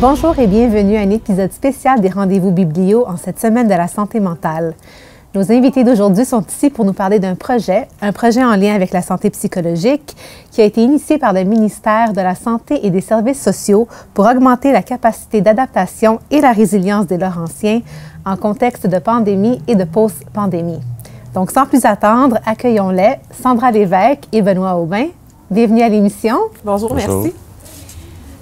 Bonjour et bienvenue à un épisode spécial des Rendez-vous Biblio en cette semaine de la santé mentale. Nos invités d'aujourd'hui sont ici pour nous parler d'un projet en lien avec la santé psychologique qui a été initié par le ministère de la Santé et des Services sociaux pour augmenter la capacité d'adaptation et la résilience des Laurentiens en contexte de pandémie et de post-pandémie. Donc, sans plus attendre, accueillons-les, Sandra Lévesque et Benoît Aubin. Bienvenue à l'émission. Bonjour, merci.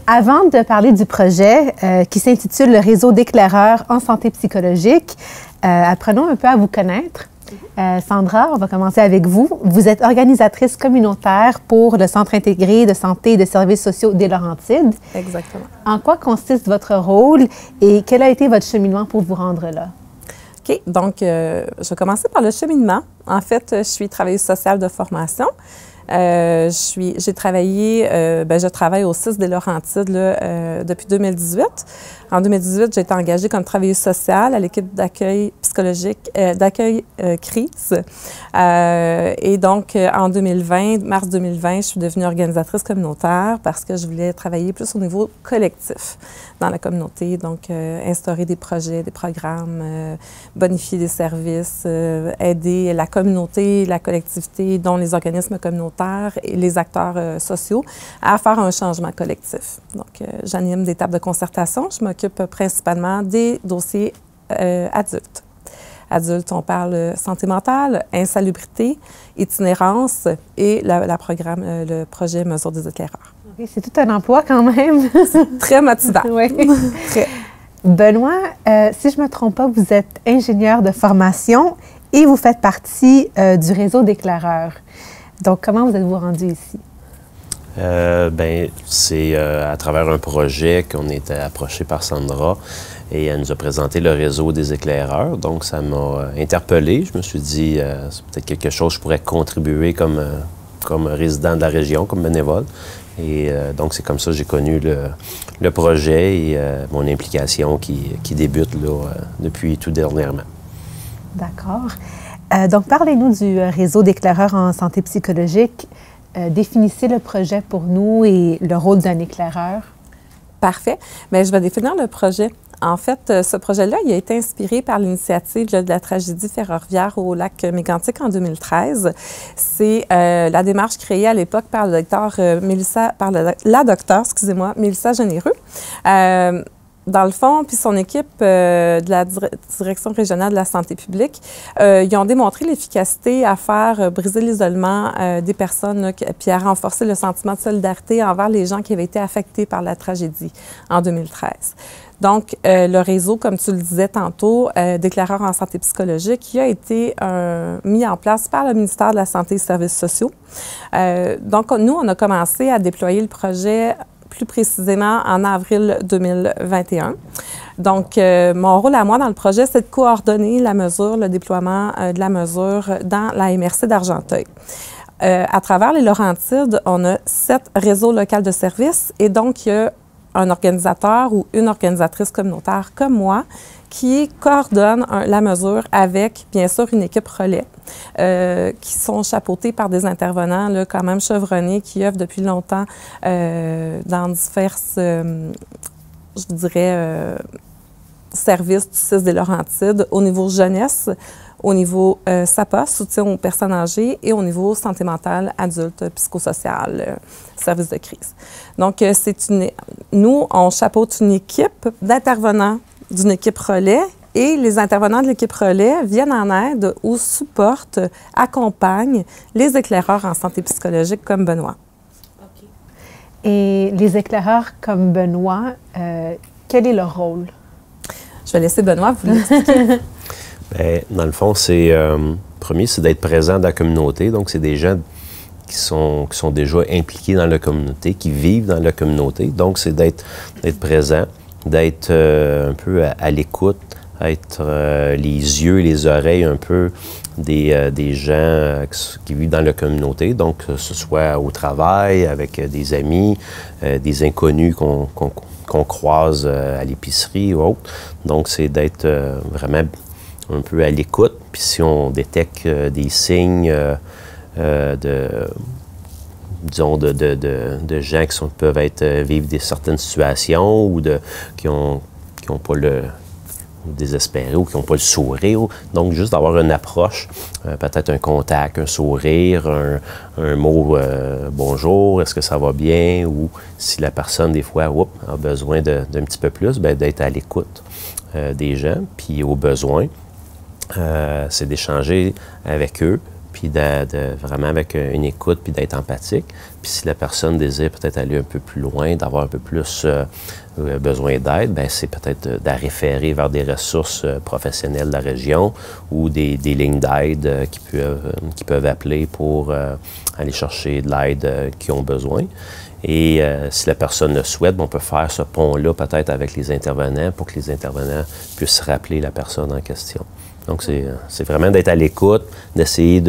Avant de parler du projet qui s'intitule « Le réseau d'éclaireurs en santé psychologique », apprenons un peu à vous connaître. Sandra, on va commencer avec vous. Vous êtes organisatrice communautaire pour le Centre intégré de santé et de services sociaux des Laurentides. Exactement. En quoi consiste votre rôle et quel a été votre cheminement pour vous rendre là? OK. Donc, je vais commencer par le cheminement. En fait, je suis travailleuse sociale de formation. Je travaille au 6 des Laurentides depuis 2018. En 2018, j'ai été engagée comme travailleuse sociale à l'équipe d'accueil psychologique, d'accueil crise. Et donc, en 2020, mars 2020, je suis devenue organisatrice communautaire parce que je voulais travailler plus au niveau collectif dans la communauté. Donc, instaurer des projets, des programmes, bonifier des services, aider la communauté, la collectivité, dont les organismes communautaires et les acteurs sociaux à faire un changement collectif. Donc, j'anime des tables de concertation. Je m'occupe principalement des dossiers adultes. Adultes, on parle santé mentale, insalubrité, itinérance et le projet Mesures des éclaireurs. Okay, c'est tout un emploi quand même. Très motivant. Oui. Très. Benoît, si je ne me trompe pas, vous êtes ingénieur de formation et vous faites partie du réseau d'éclaireurs. Donc, comment vous êtes-vous rendu ici? C'est à travers un projet qu'on était approché par Sandra et elle nous a présenté le réseau des éclaireurs. Donc, ça m'a interpellé. Je me suis dit, c'est peut-être quelque chose que je pourrais contribuer comme résident de la région, comme bénévole. Et donc, c'est comme ça que j'ai connu le projet et mon implication qui débute là, depuis tout dernièrement. D'accord. Donc, parlez-nous du réseau d'éclaireurs en santé psychologique. Définissez le projet pour nous et le rôle d'un éclaireur. Parfait. Bien, je vais définir le projet. En fait, ce projet-là, il a été inspiré par l'initiative de la tragédie ferroviaire au lac Mégantic en 2013. C'est la démarche créée à l'époque par la docteure Mélissa Généreux. Dans le fond, puis son équipe de la Direction régionale de la santé publique, ils ont démontré l'efficacité à faire briser l'isolement des personnes, là, puis à renforcer le sentiment de solidarité envers les gens qui avaient été affectés par la tragédie en 2013. Donc, le réseau, comme tu le disais tantôt, d'éclaireurs en santé psychologique, qui a été mis en place par le ministère de la Santé et des Services sociaux. Donc, nous, on a commencé à déployer le projet plus précisément en avril 2021. Donc, mon rôle à moi dans le projet, c'est de coordonner la mesure, le déploiement de la mesure dans la MRC d'Argenteuil. À travers les Laurentides, on a 7 réseaux locaux de services et donc il y a un organisateur ou une organisatrice communautaire comme moi qui coordonne la mesure avec, bien sûr, une équipe relais qui sont chapeautés par des intervenants là, quand même chevronnés qui œuvrent depuis longtemps dans diverses, je dirais, services du 6 des Laurentides au niveau jeunesse, au niveau SAPA, soutien aux personnes âgées, et au niveau santé mentale, adulte, psychosocial, service de crise. Donc, nous, on chapeaute une équipe d'intervenants d'une équipe relais et les intervenants de l'équipe relais viennent en aide ou supportent, accompagnent les éclaireurs en santé psychologique comme Benoît. Okay. Et les éclaireurs comme Benoît, quel est leur rôle? Je vais laisser Benoît vous l'expliquer. Bien, dans le fond, premier, c'est d'être présent dans la communauté. Donc, c'est des gens qui sont déjà impliqués dans la communauté, qui vivent dans la communauté. Donc, c'est d'être présent, d'être un peu à l'écoute, être les yeux et les oreilles un peu des gens qui vivent dans la communauté. Donc, que ce soit au travail, avec des amis, des inconnus qu'on croise à l'épicerie ou autre. Donc, c'est d'être vraiment un peu à l'écoute. Puis si on détecte des signes disons, de gens qui peuvent vivre certaines situations ou qui ont pas le désespéré ou qui n'ont pas le sourire. Donc, juste d'avoir une approche, peut-être un contact, un sourire, un mot bonjour, est-ce que ça va bien? Ou si la personne, des fois, a besoin d'un petit peu plus, bien, d'être à l'écoute des gens. Puis, au besoin, c'est d'échanger avec eux, puis vraiment avec une écoute, puis d'être empathique. Puis si la personne désire peut-être aller un peu plus loin, d'avoir un peu plus besoin d'aide, bien, c'est peut-être de référer vers des ressources professionnelles de la région ou des lignes d'aide qui peuvent appeler pour aller chercher de l'aide qu'ils ont besoin. Et si la personne le souhaite, on peut faire ce pont-là peut-être avec les intervenants pour que les intervenants puissent rappeler la personne en question. Donc, c'est vraiment d'être à l'écoute, d'essayer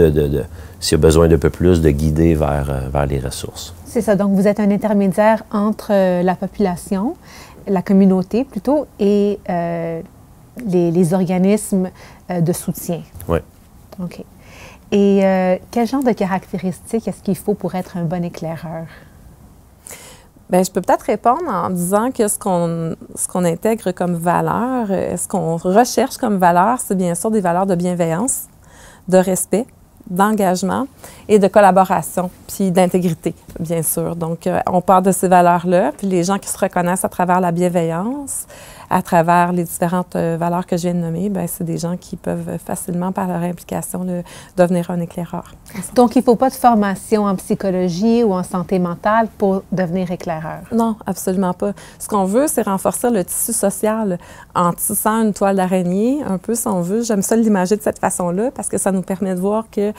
s'il y a besoin d'un peu plus, de guider vers les ressources. C'est ça. Donc, vous êtes un intermédiaire entre la population, la communauté plutôt, et les organismes de soutien. Oui. OK. Et quel genre de caractéristiques est-ce qu'il faut pour être un bon éclaireur? Bien, je peux peut-être répondre en disant que ce qu'on intègre comme valeur, ce qu'on recherche comme valeur, c'est bien sûr des valeurs de bienveillance, de respect, d'engagement et de collaboration, puis d'intégrité, bien sûr. Donc, on part de ces valeurs-là, puis les gens qui se reconnaissent à travers la bienveillance, à travers les différentes valeurs que je viens de nommer, bien, c'est des gens qui peuvent facilement, par leur implication, devenir un éclaireur. Donc, il ne faut pas de formation en psychologie ou en santé mentale pour devenir éclaireur? Non, absolument pas. Ce qu'on veut, c'est renforcer le tissu social en tissant une toile d'araignée, un peu si on veut. J'aime ça l'imager de cette façon-là parce que ça nous permet de voir que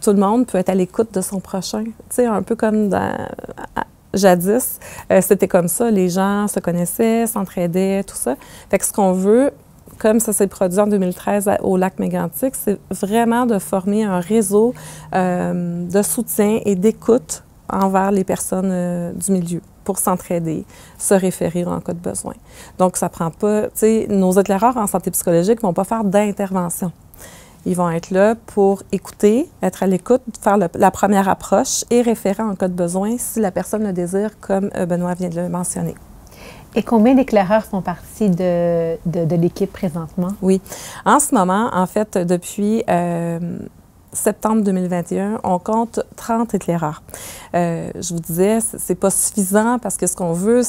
tout le monde peut être à l'écoute de son prochain. Tu sais, un peu comme jadis, c'était comme ça. Les gens se connaissaient, s'entraidaient, tout ça. Fait que ce qu'on veut, comme ça s'est produit en 2013 au lac Mégantic, c'est vraiment de former un réseau de soutien et d'écoute envers les personnes du milieu pour s'entraider, se référer en cas de besoin. Donc, ça prend pas... Tu sais, nos éclaireurs en santé psychologique ne vont pas faire d'intervention. Ils vont être là pour écouter, être à l'écoute, faire la première approche et référer en cas de besoin si la personne le désire, comme Benoît vient de le mentionner. Et combien d'éclaireurs font partie de l'équipe présentement? Oui. En ce moment, en fait, depuis septembre 2021, on compte 30 éclaireurs. Je vous disais, c'est pas suffisant parce que ce qu'on veut,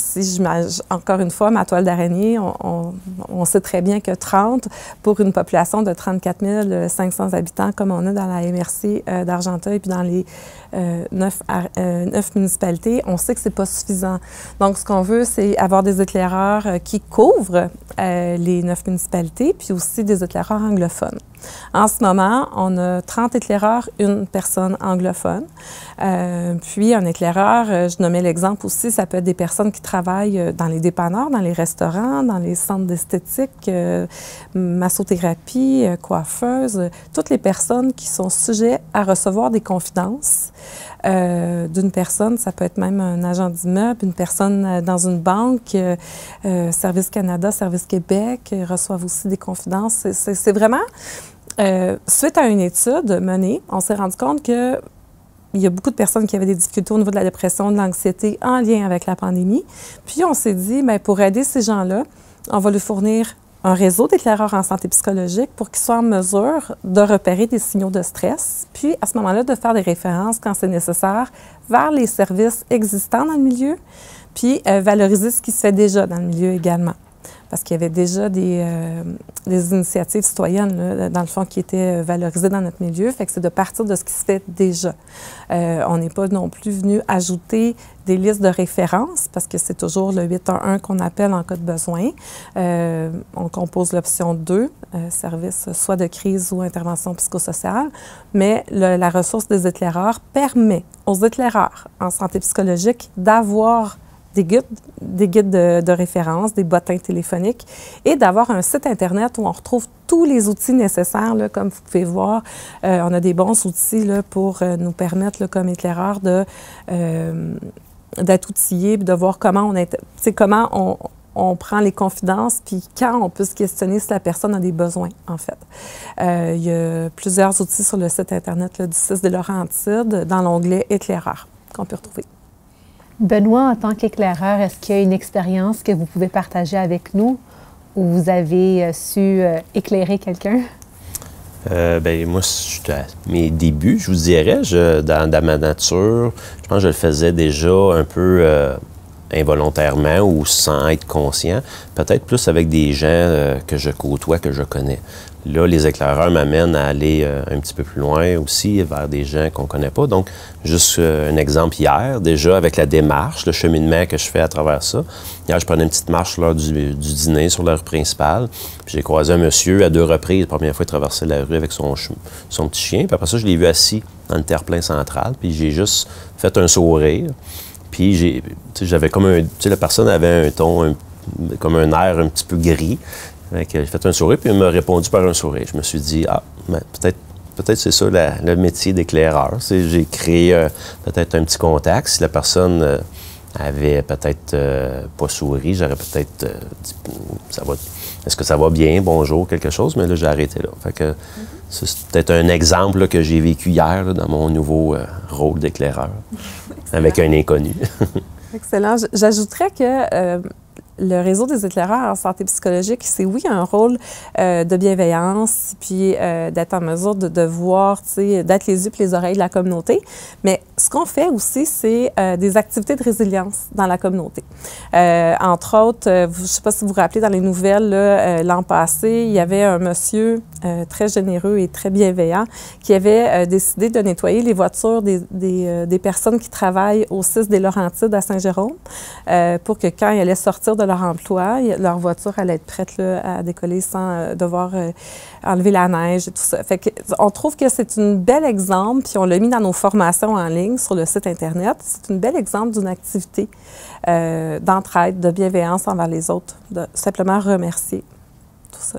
encore une fois, ma toile d'araignée, on sait très bien que 30 pour une population de 34 500 habitants, comme on a dans la MRC d'Argenteuil puis dans les 9 municipalités, on sait que c'est pas suffisant. Donc, ce qu'on veut, c'est avoir des éclaireurs qui couvrent les 9 municipalités, puis aussi des éclaireurs anglophones. En ce moment, on a 30 éclaireurs, une personne anglophone. Puis, un éclaireur, je nommais l'exemple aussi, ça peut être des personnes qui travaillent dans les dépanneurs, dans les restaurants, dans les centres d'esthétique, massothérapie, coiffeuse, toutes les personnes qui sont sujettes à recevoir des confidences d'une personne. Ça peut être même un agent d'immeuble, une personne dans une banque, Service Canada, Service Québec reçoivent aussi des confidences. C'est vraiment... suite à une étude menée, on s'est rendu compte qu'il y a beaucoup de personnes qui avaient des difficultés au niveau de la dépression, de l'anxiété en lien avec la pandémie. Puis on s'est dit, bien, pour aider ces gens-là, on va leur fournir un réseau d'éclaireurs en santé psychologique pour qu'ils soient en mesure de repérer des signaux de stress, puis à ce moment-là, de faire des références quand c'est nécessaire vers les services existants dans le milieu, puis valoriser ce qui se fait déjà dans le milieu également. Parce qu'il y avait déjà des initiatives citoyennes, là, dans le fond, qui étaient valorisées dans notre milieu. Fait que c'est de partir de ce qui se fait déjà. On n'est pas non plus venu ajouter des listes de références, parce que c'est toujours le 811 qu'on appelle en cas de besoin. On compose l'option 2, service soit de crise ou intervention psychosociale. Mais la ressource des éclaireurs permet aux éclaireurs en santé psychologique d'avoir des guides de référence, des bottins téléphoniques et d'avoir un site Internet où on retrouve tous les outils nécessaires, là, comme vous pouvez voir. On a des bons outils là, pour nous permettre, là, comme éclaireurs, d'être outillés, de voir comment on prend les confidences, puis quand on peut se questionner si la personne a des besoins, en fait. Il y a plusieurs outils sur le site Internet là, du CIS des Laurentides dans l'onglet « Éclaireurs ». qu'on peut retrouver. Benoît, en tant qu'éclaireur, est-ce qu'il y a une expérience que vous pouvez partager avec nous où vous avez su éclairer quelqu'un? Bien, moi, j'étais à mes débuts, je vous dirais, dans ma nature, je pense que je le faisais déjà un peu involontairement ou sans être conscient, peut-être plus avec des gens que je côtoie, que je connais. Là, les éclaireurs m'amènent à aller un petit peu plus loin aussi, vers des gens qu'on ne connaît pas. Donc, juste un exemple hier, déjà avec la démarche, le cheminement que je fais à travers ça. Hier, je prenais une petite marche lors du dîner sur la rue principale. Puis j'ai croisé un monsieur à 2 reprises. La première fois, il traversait la rue avec son petit chien. Puis après ça, je l'ai vu assis dans le terre-plein central. Puis j'ai juste fait un sourire. Puis j'avais comme un... Tu sais, la personne avait un ton, comme un air un petit peu gris. J'ai fait un sourire, puis il m'a répondu par un sourire. Je me suis dit, ben, peut-être c'est ça le métier d'éclaireur. J'ai créé peut-être un petit contact. Si la personne avait peut-être pas souri, j'aurais peut-être dit, est-ce que ça va bien, bonjour, quelque chose, mais là, j'ai arrêté là. Fait que c'est peut-être un exemple là, que j'ai vécu hier là, dans mon nouveau rôle d'éclaireur, avec un inconnu. Excellent. J'ajouterais que le réseau des éclaireurs en santé psychologique, c'est oui un rôle de bienveillance, puis d'être en mesure de voir, tu sais, d'être les yeux et les oreilles de la communauté. Mais ce qu'on fait aussi, c'est des activités de résilience dans la communauté. Entre autres, je ne sais pas si vous vous rappelez, dans les nouvelles, l'an passé, il y avait un monsieur très généreux et très bienveillant qui avait décidé de nettoyer les voitures des personnes qui travaillent au 6 des Laurentides à Saint-Jérôme pour que quand ils allaient sortir de leur emploi, leur voiture allait être prête là, à décoller sans devoir enlever la neige et tout ça. Fait que, on trouve que c'est un bel exemple, puis on l'a mis dans nos formations en ligne sur le site Internet. C'est un bel exemple d'une activité d'entraide, de bienveillance envers les autres, de simplement remercier tout ça.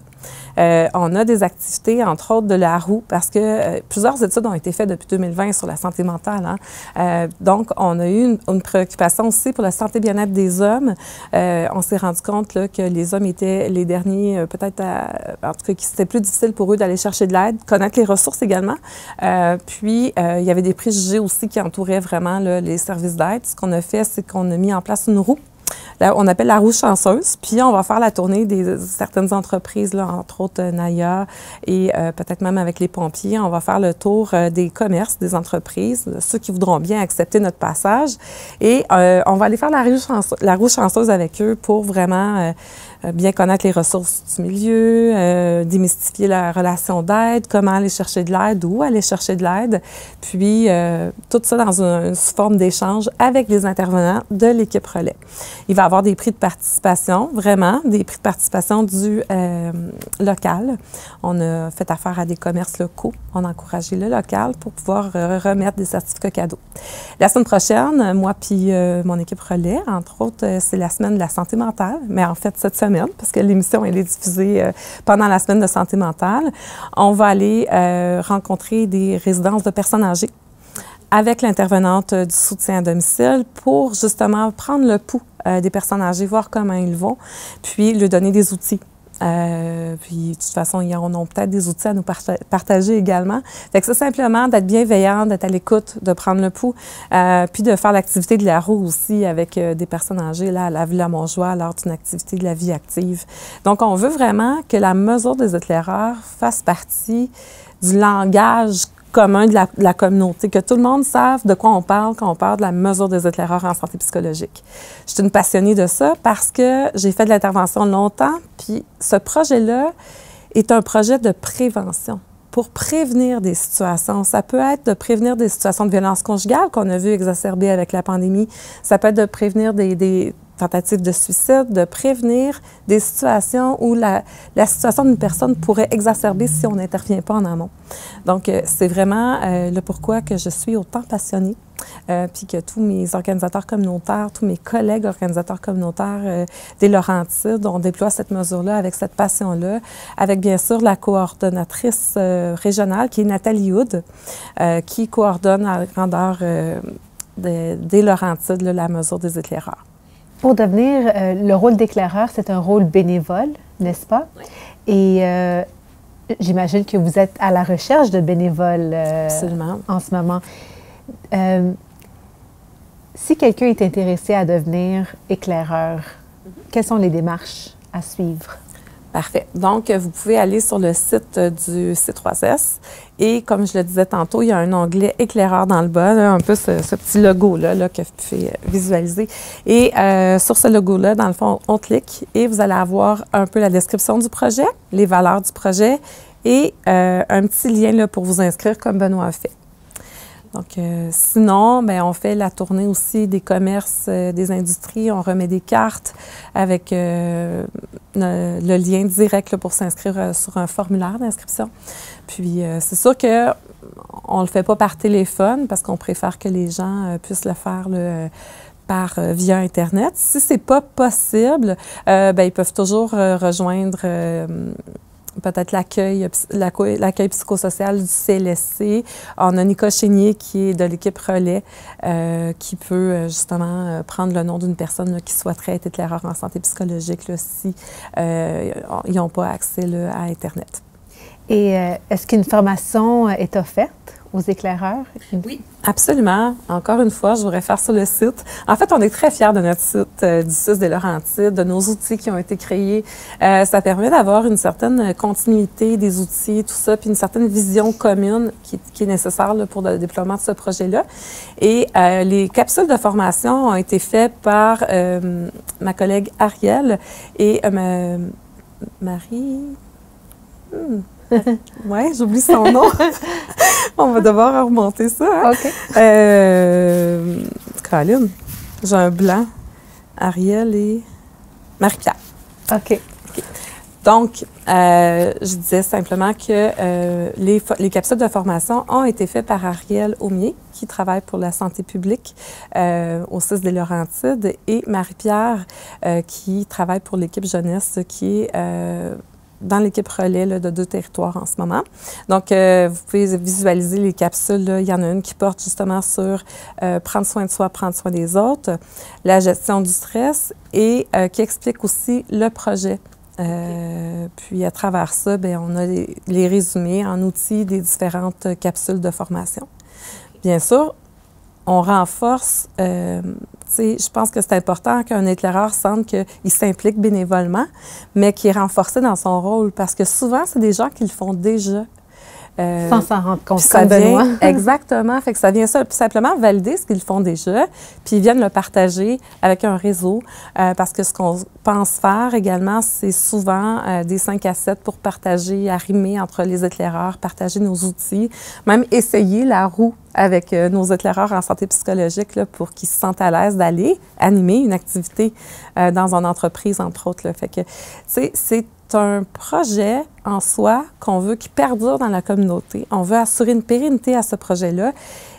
On a des activités, entre autres, de la roue, parce que plusieurs études ont été faites depuis 2020 sur la santé mentale. Hein? Donc, on a eu une préoccupation aussi pour la santé bien-être des hommes. On s'est rendu compte là, que les hommes étaient les derniers, peut-être, en tout cas, que c'était plus difficile pour eux d'aller chercher de l'aide, connaître les ressources également. Puis, il y avait des préjugés aussi qui entouraient vraiment là, les services d'aide. Ce qu'on a fait, c'est qu'on a mis en place une roue. Là, on appelle la roue chanceuse, puis on va faire la tournée de certaines entreprises, là, entre autres Naya et peut-être même avec les pompiers. On va faire le tour des commerces, des entreprises, ceux qui voudront bien accepter notre passage. Et on va aller faire la roue chanceuse avec eux pour vraiment bien connaître les ressources du milieu, démystifier la relation d'aide, comment aller chercher de l'aide, où aller chercher de l'aide, puis tout ça dans une forme d'échange avec les intervenants de l'équipe relais. Il va y avoir des prix de participation, vraiment, des prix de participation du local. On a fait affaire à des commerces locaux. On a encouragé le local pour pouvoir remettre des certificats cadeaux. La semaine prochaine, moi puis mon équipe relais, entre autres, c'est la semaine de la santé mentale, mais en fait, cette semaine, parce que l'émission, elle est diffusée pendant la semaine de santé mentale, on va aller rencontrer des résidences de personnes âgées avec l'intervenante du soutien à domicile pour justement prendre le pouls des personnes âgées, voir comment ils vont, puis leur donner des outils. Puis, de toute façon, ils ont peut-être des outils à nous partager également. Fait que c'est simplement d'être bienveillant, d'être à l'écoute, de prendre le pouls, puis de faire l'activité de la roue aussi avec des personnes âgées là, à la Villa Montjoie lors d'une activité de la vie active. Donc, on veut vraiment que la mesure des éclaireurs fasse partie du langage commun de la communauté, que tout le monde sache de quoi on parle quand on parle de la mesure des éclaireurs en santé psychologique. Je suis une passionnée de ça parce que j'ai fait de l'intervention longtemps, puis ce projet-là est un projet de prévention pour prévenir des situations. Ça peut être de prévenir des situations de violence conjugale qu'on a vu exacerber avec la pandémie. Ça peut être de prévenir des tentatives de suicide, de prévenir des situations où la situation d'une personne pourrait exacerber si on n'intervient pas en amont. Donc, c'est vraiment le pourquoi que je suis autant passionnée, puis que tous mes organisateurs communautaires, tous mes collègues organisateurs communautaires des Laurentides, on déploie cette mesure-là avec cette passion-là, avec bien sûr la coordonnatrice régionale qui est Nathalie Houd, qui coordonne à la grandeur des Laurentides là, la mesure des éclaireurs. Pour devenir, le rôle d'éclaireur, c'est un rôle bénévole, n'est-ce pas? Oui. Et j'imagine que vous êtes à la recherche de bénévoles Absolument. En ce moment. Si quelqu'un est intéressé à devenir éclaireur, quelles sont les démarches à suivre? Parfait. Donc, vous pouvez aller sur le site du C3S et, comme je le disais tantôt, il y a un onglet éclaireur dans le bas, là, un peu ce petit logo-là que vous pouvez visualiser. Et sur ce logo-là, dans le fond, on clique et vous allez avoir un peu la description du projet, les valeurs du projet et un petit lien là, pour vous inscrire comme Benoît a fait. Donc, sinon, bien, on fait la tournée aussi des commerces, des industries. On remet des cartes avec le lien direct là, pour s'inscrire sur un formulaire d'inscription. Puis, c'est sûr qu'on ne le fait pas par téléphone parce qu'on préfère que les gens puissent le faire via Internet. Si ce n'est pas possible, bien, ils peuvent toujours rejoindre peut-être l'accueil psychosocial du CLSC. On a Nika Chénier qui est de l'équipe Relais qui peut justement prendre le nom d'une personne là, qui souhaiterait être éclaireur en santé psychologique là, si ils n'ont pas accès là, à Internet. Et est-ce qu'une formation est offerte aux éclaireurs? Oui, absolument. Encore une fois, je vous réfère sur le site. En fait, on est très fiers de notre site du CIUSS des Laurentides, de nos outils qui ont été créés. Ça permet d'avoir une certaine continuité des outils, tout ça, puis une certaine vision commune qui est nécessaire là, pour le déploiement de ce projet-là. Et les capsules de formation ont été faites par ma collègue Ariel et Marie... Oui, j'oublie son nom. On va devoir remonter ça. Hein? OK. Colin, j'ai un blanc. Ariel et Marie-Pierre. OK. Donc, je disais simplement que les capsules de formation ont été faites par Ariel Aumier, qui travaille pour la santé publique au CIUSS des Laurentides, et Marie-Pierre, qui travaille pour l'équipe jeunesse, qui est dans l'équipe relais là, de 2 territoires en ce moment. Donc, vous pouvez visualiser les capsules. Là. Il y en a une qui porte justement sur prendre soin de soi, prendre soin des autres, la gestion du stress et qui explique aussi le projet. Puis, à travers ça, bien, on a les résumés en outils des différentes capsules de formation. Bien sûr, on renforce, je pense que c'est important qu'un éclaireur sente qu'il s'implique bénévolement, mais qu'il est renforcé dans son rôle, parce que souvent, c'est des gens qui le font déjà. Sans s'en rendre compte, ça vient, exactement. Fait que ça vient simplement valider ce qu'ils font déjà, puis ils viennent le partager avec un réseau, parce que ce qu'on pense faire également, c'est souvent des 5 à 7 pour partager, arrimer entre les éclaireurs, partager nos outils, même essayer la roue avec nos éclaireurs en santé psychologique là, pour qu'ils se sentent à l'aise d'aller animer une activité dans une entreprise, entre autres. Là. Fait que, c'est un projet en soi qu'on veut qui perdure dans la communauté. On veut assurer une pérennité à ce projet-là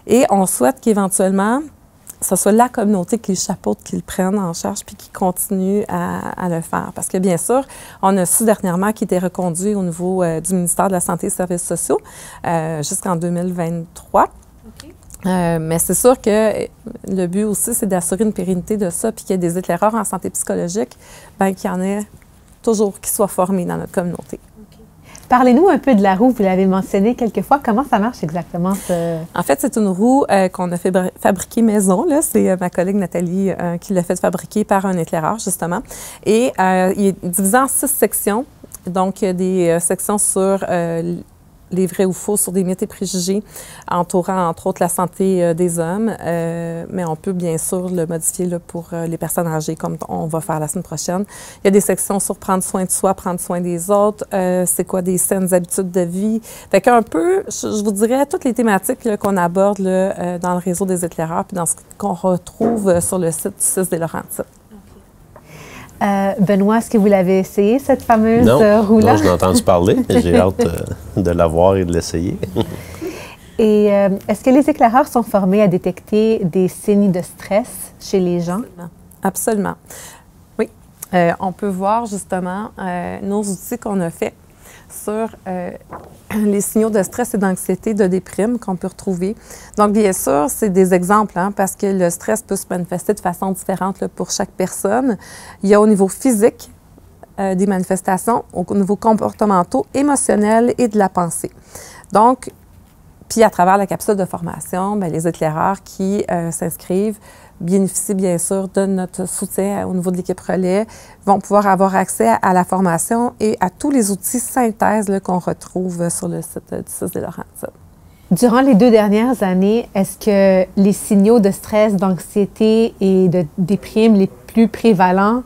et on souhaite qu'éventuellement, ce soit la communauté qui le chapeaute, qui le prenne en charge puis qui continue à le faire. Parce que, bien sûr, on a su dernièrement qui était reconduit au niveau du ministère de la Santé et des Services sociaux jusqu'en 2023. Mais c'est sûr que le but aussi, c'est d'assurer une pérennité de ça puis qu'il y ait des éclaireurs en santé psychologique, bien qu'il y en ait toujours qui soient formés dans notre communauté. Okay. Parlez-nous un peu de la roue, vous l'avez mentionné quelquefois. Comment ça marche exactement? En fait, c'est une roue qu'on a fait fabriquer maison. C'est ma collègue Nathalie qui l'a fait fabriquer par un éclaireur, justement. Et il est divisé en 6 sections. Donc, il y a des sections sur les vrais ou faux, sur des mythes et préjugés entourant, entre autres, la santé des hommes. Mais on peut, bien sûr, le modifier là, pour les personnes âgées, comme on va faire la semaine prochaine. Il y a des sections sur prendre soin de soi, prendre soin des autres, c'est quoi des saines habitudes de vie. Fait qu'un peu, je vous dirais, toutes les thématiques qu'on aborde là, dans le réseau des éclaireurs, puis dans ce qu'on retrouve sur le site du CIUSS des Laurentides. Benoît, est-ce que vous l'avez essayé, cette fameuse roue-là? Non, je l'ai entendu parler, mais j'ai hâte de la voir et de l'essayer. Et est-ce que les éclaireurs sont formés à détecter des signes de stress chez les gens? Absolument. Oui. On peut voir justement nos outils qu'on a faits sur les signaux de stress et d'anxiété, de déprime qu'on peut retrouver. Donc, bien sûr, c'est des exemples, hein, parce que le stress peut se manifester de façon différente là, pour chaque personne. Il y a au niveau physique des manifestations, au niveau comportementaux, émotionnel et de la pensée. Donc, puis à travers la capsule de formation, bien, les éclaireurs qui s'inscrivent bénéficient bien sûr de notre soutien au niveau de l'équipe relais vont pouvoir avoir accès à la formation et à tous les outils synthèse qu'on retrouve sur le site du CIS des Laurentides. Durant les 2 dernières années, est-ce que les signaux de stress, d'anxiété et de déprime les plus prévalents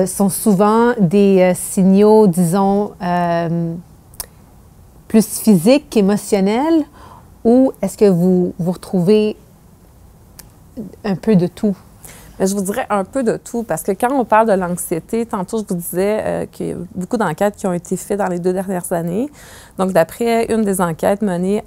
sont souvent des signaux, disons, plus physiques qu'émotionnels, ou est-ce que vous retrouvez un peu de tout? Je vous dirais un peu de tout, parce que quand on parle de l'anxiété, tantôt je vous disais qu'il y a beaucoup d'enquêtes qui ont été faites dans les 2 dernières années. Donc, d'après une des enquêtes menées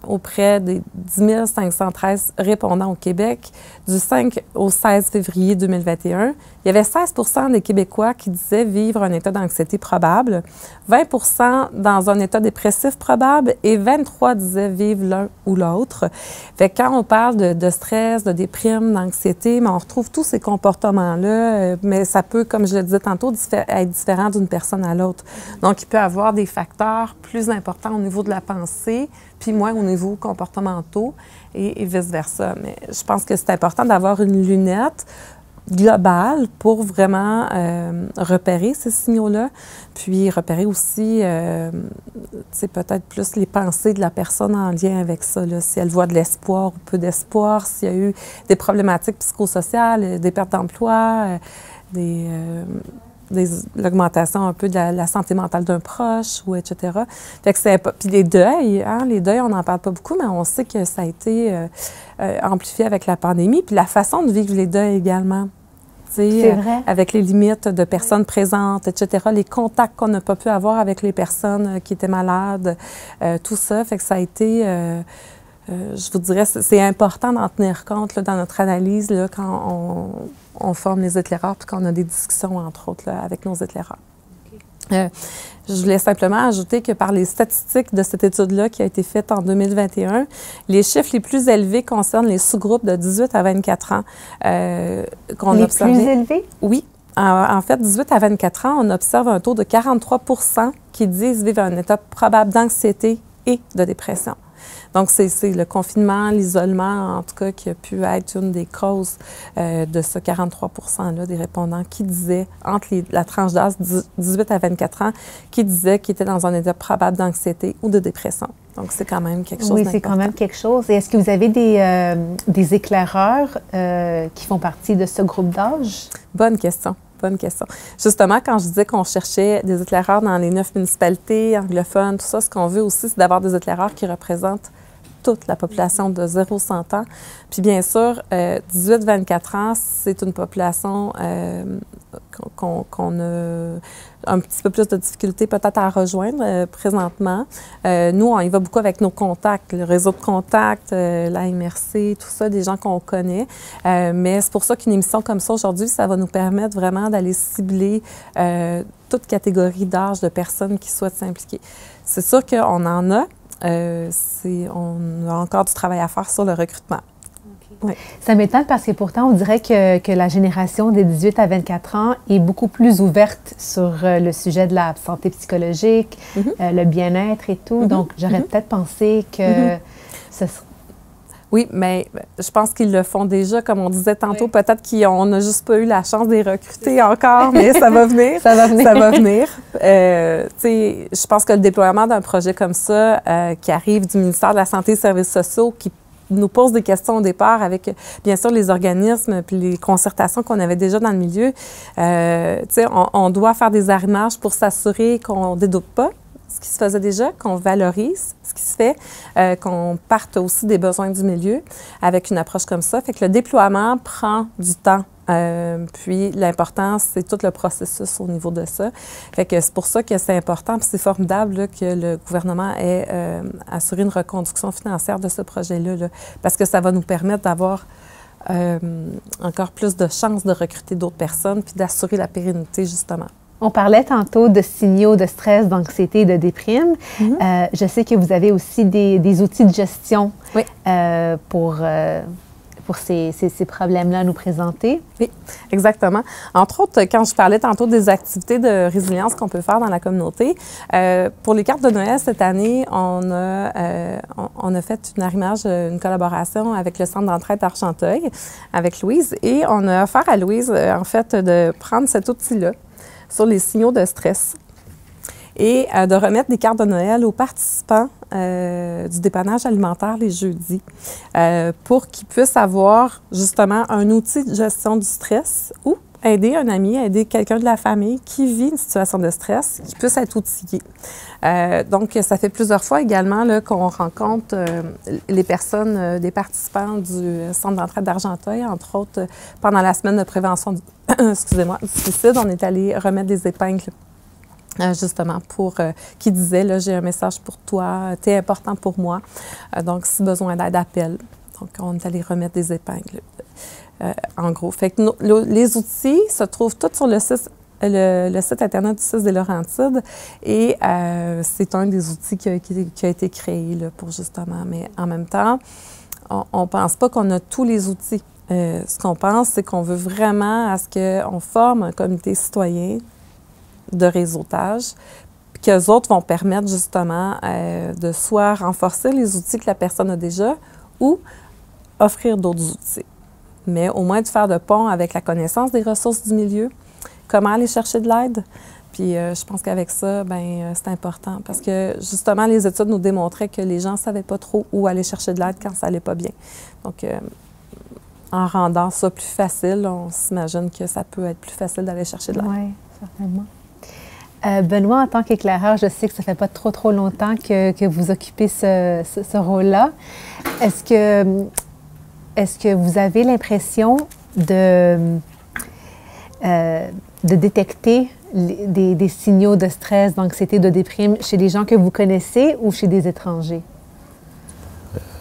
auprès des 10 513 répondants au Québec, du 5 au 16 février 2021, il y avait 16 des Québécois qui disaient vivre un état d'anxiété probable, 20 dans un état dépressif probable et 23 disaient vivre l'un ou l'autre. Fait que quand on parle de stress, de déprime, d'anxiété, mais on retrouve tous ces comportements-là, mais ça peut, comme je le disais tantôt, être différent d'une personne à l'autre. Donc, il peut y avoir des facteurs plus importants au niveau de la pensée, puis moins au niveau comportementaux et vice-versa. Mais je pense que c'est important d'avoir une lunette globale pour vraiment repérer ces signaux-là, puis repérer aussi, peut-être plus les pensées de la personne en lien avec ça, là, si elle voit de l'espoir ou peu d'espoir, s'il y a eu des problématiques psychosociales, des pertes d'emploi, l'augmentation un peu de la santé mentale d'un proche, ou etc. Fait que puis les deuils, on n'en parle pas beaucoup, mais on sait que ça a été amplifié avec la pandémie, puis la façon de vivre les deuils également. C'est vrai. Avec les limites de personnes présentes, etc., les contacts qu'on n'a pas pu avoir avec les personnes qui étaient malades, tout ça, fait que ça a été... je vous dirais, c'est important d'en tenir compte là, dans notre analyse là, quand on forme les éclaireurs puis qu'on a des discussions, entre autres, là, avec nos éclaireurs. Okay. Je voulais simplement ajouter que par les statistiques de cette étude-là qui a été faite en 2021, les chiffres les plus élevés concernent les sous-groupes de 18 à 24 ans qu'on a observé. Les plus élevés? Oui. En fait, 18 à 24 ans, on observe un taux de 43 qui disent vivre un état probable d'anxiété et de dépression. Donc, c'est le confinement, l'isolement, en tout cas, qui a pu être une des causes de ce 43 % des répondants qui disaient, entre la tranche d'âge 18 à 24 ans, qui disaient qu'ils étaient dans un état probable d'anxiété ou de dépression. Donc, c'est quand même quelque chose d'important. Oui, c'est quand même quelque chose. Et est-ce que vous avez des éclaireurs qui font partie de ce groupe d'âge? Bonne question. Bonne question. Justement, quand je disais qu'on cherchait des éclaireurs dans les 9 municipalités anglophones, tout ça, ce qu'on veut aussi, c'est d'avoir des éclaireurs qui représentent toute la population de 0-100 ans. Puis bien sûr, 18-24 ans, c'est une population qu'on a un petit peu plus de difficulté peut-être à rejoindre présentement. Nous, on y va beaucoup avec nos contacts, le réseau de contacts, la MRC, tout ça, des gens qu'on connaît. Mais c'est pour ça qu'une émission comme ça aujourd'hui, ça va nous permettre vraiment d'aller cibler toute catégorie d'âge de personnes qui souhaitent s'impliquer. C'est sûr qu'on en a. On a encore du travail à faire sur le recrutement. Okay. Oui. Ça m'étonne parce que pourtant, on dirait que la génération des 18 à 24 ans est beaucoup plus ouverte sur le sujet de la santé psychologique, le bien-être et tout. Donc, j'aurais peut-être pensé que ce serait... Oui, mais je pense qu'ils le font déjà, comme on disait tantôt. Oui. Peut-être qu'on n'a juste pas eu la chance de les recruter encore, mais ça va venir. Ça va venir. Ça va venir. Je pense que le déploiement d'un projet comme ça, qui arrive du ministère de la Santé et des Services sociaux, qui nous pose des questions au départ avec, bien sûr, les organismes puis les concertations qu'on avait déjà dans le milieu, on doit faire des arrimages pour s'assurer qu'on ne dédoute pas ce qui se faisait déjà, qu'on valorise ce qui se fait, qu'on parte aussi des besoins du milieu avec une approche comme ça. Fait que le déploiement prend du temps. Puis l'important, c'est tout le processus au niveau de ça. Fait que c'est pour ça que c'est important, puis c'est formidable là, que le gouvernement ait assuré une reconduction financière de ce projet-là, là, parce que ça va nous permettre d'avoir encore plus de chances de recruter d'autres personnes puis d'assurer la pérennité, justement. On parlait tantôt de signaux de stress, d'anxiété et de déprime. Je sais que vous avez aussi des outils de gestion pour pour ces problèmes-là à nous présenter. Oui, exactement. Entre autres, quand je parlais tantôt des activités de résilience qu'on peut faire dans la communauté, pour les cartes de Noël cette année, on a fait une arrimage, une collaboration avec le Centre d'entraide d'Argenteuil, avec Louise, et on a offert à Louise, en fait, de prendre cet outil-là sur les signaux de stress et de remettre des cartes de Noël aux participants du dépannage alimentaire les jeudis pour qu'ils puissent avoir justement un outil de gestion du stress ou aider un ami, aider quelqu'un de la famille qui vit une situation de stress, qui puisse être outillé. Donc, ça fait plusieurs fois également qu'on rencontre les personnes, des participants du Centre d'entraide d'Argenteuil, entre autres, pendant la semaine de prévention du, excusez-moi, du suicide, on est allé remettre des épingles justement pour qui disait là, j'ai un message pour toi, t'es important pour moi. Donc, si besoin d'aide, appelle. Donc, on est allé remettre des épingles. En gros. Fait que les outils se trouvent tous sur le site Internet du CIS des Laurentides et c'est un des outils qui a été créé là, pour justement. Mais en même temps, on ne pense pas qu'on a tous les outils. Ce qu'on pense, c'est qu'on veut vraiment à ce qu'on forme un comité citoyen de réseautage, puis qu'eux autres vont permettre justement de soit renforcer les outils que la personne a déjà ou offrir d'autres outils. Mais au moins de faire de pont avec la connaissance des ressources du milieu, comment aller chercher de l'aide. Puis je pense qu'avec ça, bien, c'est important parce que justement, les études nous démontraient que les gens ne savaient pas trop où aller chercher de l'aide quand ça n'allait pas bien. Donc, en rendant ça plus facile, on s'imagine que ça peut être plus facile d'aller chercher de l'aide. Oui, certainement. Benoît, en tant qu'éclaireur, je sais que ça ne fait pas trop longtemps que vous occupez ce rôle-là. Est-ce que vous avez l'impression de détecter des signaux de stress, d'anxiété, de déprime chez les gens que vous connaissez ou chez des étrangers?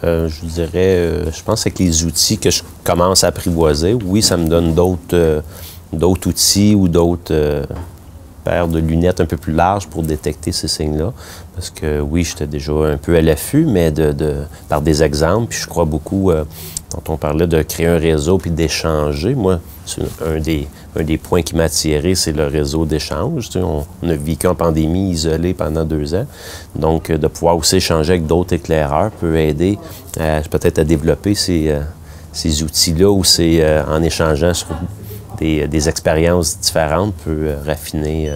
Je dirais, je pense avec les outils que je commence à apprivoiser, oui, ça me donne d'autres outils ou d'autres paires de lunettes un peu plus larges pour détecter ces signes-là. Parce que oui, j'étais déjà un peu à l'affût, mais par des exemples, puis je crois beaucoup, quand on parlait de créer un réseau puis d'échanger, moi, c'est un des points qui m'a attiré, c'est le réseau d'échange. Tu sais, on a vécu en pandémie isolé pendant 2 ans. Donc, de pouvoir aussi échanger avec d'autres éclaireurs peut aider peut-être à développer ces outils-là ou en échangeant sur des expériences différentes peut raffiner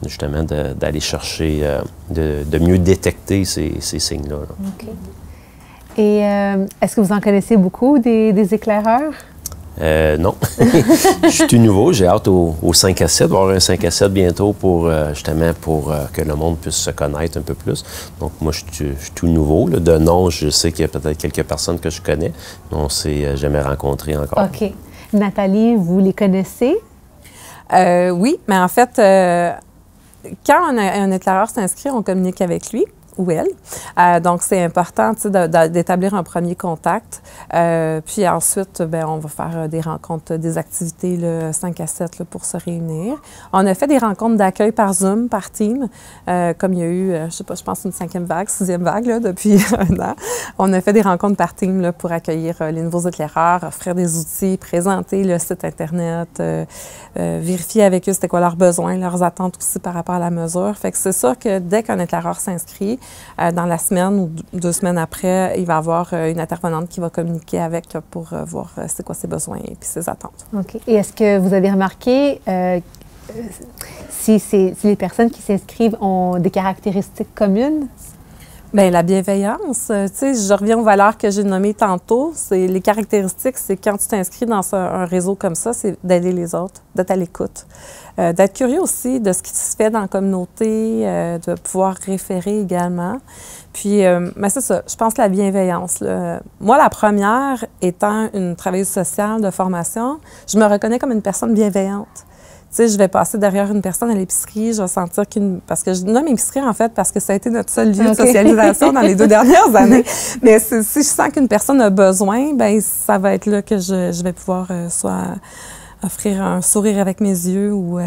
justement d'aller chercher, de mieux détecter ces signes-là. OK. Et est-ce que vous en connaissez beaucoup des éclaireurs? Non. Je suis tout nouveau. J'ai hâte au 5 à 7. Il va y avoir un 5 à 7 bientôt justement pour que le monde puisse se connaître un peu plus. Donc, moi, je suis tout nouveau. Là. De nom, je sais qu'il y a peut-être quelques personnes que je connais, mais on ne s'est jamais rencontrés encore. OK. Nathalie, vous les connaissez? Oui, mais en fait, quand un éclaireur s'inscrit, on communique avec lui ou elle. Donc, c'est important d'établir un premier contact. Puis ensuite, bien, on va faire des rencontres, des activités là, 5 à 7 là, pour se réunir. On a fait des rencontres d'accueil par Zoom, par Team, comme il y a eu, je sais pas, je pense une 5e vague, 6e vague là, depuis un an. On a fait des rencontres par Team là, pour accueillir les nouveaux éclaireurs, offrir des outils, présenter le site Internet, vérifier avec eux c'était quoi leurs besoins, leurs attentes aussi par rapport à la mesure. Fait que c'est sûr que dès qu'un éclaireur s'inscrit, dans la semaine ou 2 semaines après, il va y avoir une intervenante qui va communiquer avec là, pour voir c'est quoi ses besoins et puis ses attentes. OK. Et est-ce que vous avez remarqué si les personnes qui s'inscrivent ont des caractéristiques communes? Bien, la bienveillance, tu sais, je reviens aux valeurs que j'ai nommées tantôt. Les caractéristiques, c'est quand tu t'inscris dans un réseau comme ça, c'est d'aider les autres, d'être à l'écoute, d'être curieux aussi de ce qui se fait dans la communauté, de pouvoir référer également. Puis, mais c'est ça, je pense que la bienveillance. Là, moi, la première, étant une travailleuse sociale de formation, je me reconnais comme une personne bienveillante. Tu sais, je vais passer derrière une personne à l'épicerie, je vais sentir parce que je nomme épicerie, en fait, parce que ça a été notre seul lieu de socialisation dans les 2 dernières années. Mais si je sens qu'une personne a besoin, bien, ça va être là que je vais pouvoir soit offrir un sourire avec mes yeux ou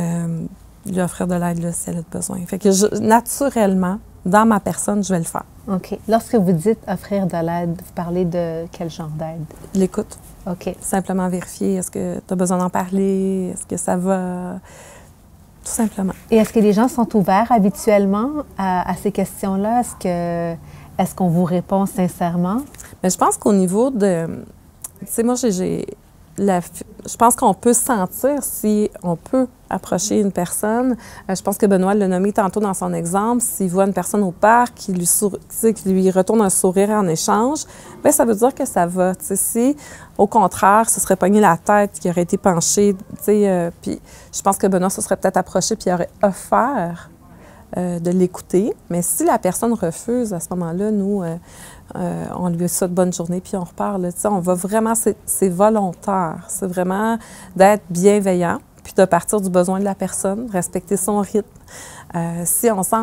lui offrir de l'aide là, si elle a besoin. Fait que naturellement, dans ma personne, je vais le faire. OK. Lorsque vous dites offrir de l'aide, vous parlez de quel genre d'aide? L'écoute. OK. Simplement vérifier, est-ce que tu as besoin d'en parler? Est-ce que ça va? Tout simplement. Et est-ce que les gens sont ouverts habituellement à ces questions-là? Est-ce qu'on vous répond sincèrement? Mais je pense qu'au niveau de... Tu sais, moi, je pense qu'on peut sentir si on peut approcher une personne. Je pense que Benoît l'a nommé tantôt dans son exemple. S'il voit une personne au parc qui lui retourne un sourire en échange, bien, ça veut dire que ça va. Tu sais, si, au contraire, ce serait pogné la tête, qui aurait été penché, tu sais, puis je pense que Benoît se serait peut-être approché puis il aurait offert de l'écouter. Mais si la personne refuse, à ce moment-là, nous, on lui souhaite bonne journée, puis on repart. Là, on va vraiment, c'est volontaire. C'est vraiment d'être bienveillant, puis de partir du besoin de la personne, respecter son rythme. Si on sent,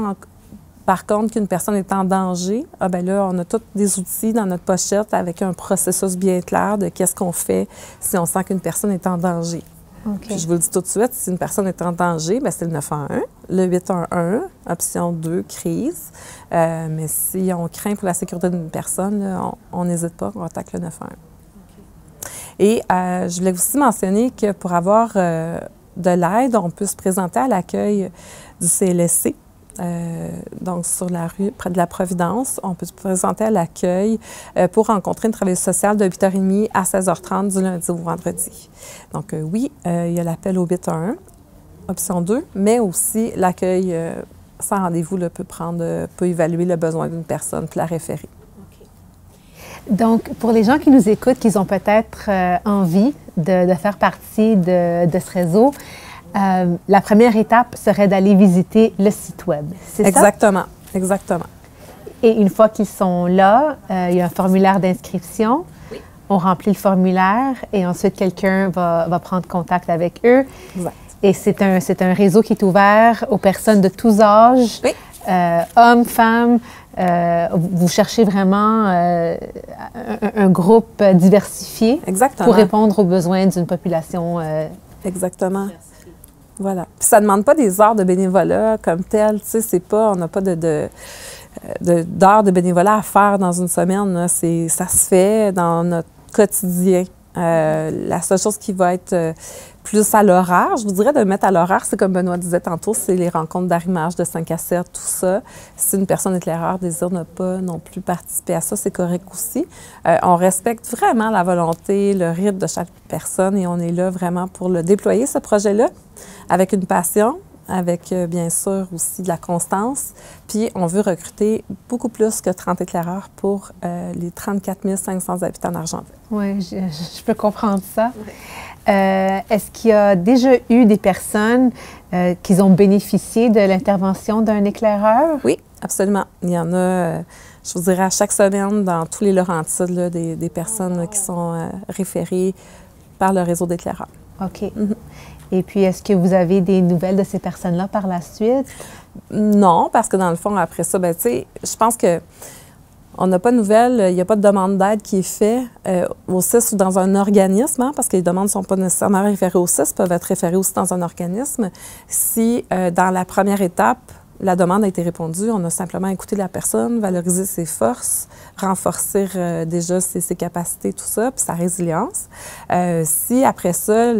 par contre, qu'une personne est en danger, bien là, on a tous des outils dans notre pochette avec un processus bien clair de qu'est-ce qu'on fait si on sent qu'une personne est en danger. Okay. Puis je vous le dis tout de suite, si une personne est en danger, bien, c'est le 911, le 811, option 2, crise. Mais si on craint pour la sécurité d'une personne, là, on n'hésite pas, on attaque le 911. Okay. Et je voulais aussi mentionner que pour avoir de l'aide, on peut se présenter à l'accueil du CLSC. Donc, sur la rue, près de la Providence, on peut se présenter à l'accueil pour rencontrer une travailleuse sociale de 8h30 à 16h30 du lundi au vendredi. Donc, oui, il y a l'appel au 811, option 2, mais aussi l'accueil sans rendez-vous peut évaluer le besoin d'une personne puis la référer. Okay. Donc, pour les gens qui nous écoutent, qui ont peut-être envie de faire partie de ce réseau, la première étape serait d'aller visiter le site Web, c'est ça? Exactement, exactement. Et une fois qu'ils sont là, il y a un formulaire d'inscription. Oui. On remplit le formulaire et ensuite quelqu'un va prendre contact avec eux. Exact. Et c'est un réseau qui est ouvert aux personnes de tous âges, oui. Hommes, femmes. Vous cherchez vraiment un groupe diversifié. Exactement. Pour répondre aux besoins d'une population. Exactement. Voilà. Puis ça ne demande pas des heures de bénévolat comme tel. Tu sais, c'est pas, on n'a pas d'heures de bénévolat à faire dans une semaine. Là. Ça se fait dans notre quotidien. La seule chose qui va être plus à l'horaire, je vous dirais de mettre à l'horaire, c'est comme Benoît disait tantôt, c'est les rencontres d'arrimage de 5 à 7, tout ça. Si une personne éclaireur désire ne pas non plus participer à ça, c'est correct aussi. On respecte vraiment la volonté, le rythme de chaque personne et on est là vraiment pour le déployer, ce projet-là, avec une passion, avec bien sûr aussi de la constance. Puis on veut recruter beaucoup plus que 30 éclaireurs pour les 34 500 habitants d'Argentville. Oui, je peux comprendre ça. Oui. Est-ce qu'il y a déjà eu des personnes qui ont bénéficié de l'intervention d'un éclaireur? Oui, absolument. Il y en a, je vous dirais, à chaque semaine dans tous les Laurentides, là, des personnes là, qui sont référées par le réseau d'éclaireurs. OK. Mm-hmm. Et puis, est-ce que vous avez des nouvelles de ces personnes-là par la suite? Non, parce que dans le fond, après ça, bien, tu sais, je pense que on n'a pas de nouvelles, il n'y a pas de demande d'aide qui est faite au CIS ou dans un organisme, hein, parce que les demandes ne sont pas nécessairement référées au CIS, peuvent être référées aussi dans un organisme. Si, dans la première étape, la demande a été répondue, on a simplement écouté la personne, valoriser ses forces, renforcer déjà ses capacités, tout ça, puis sa résilience. Si, après ça,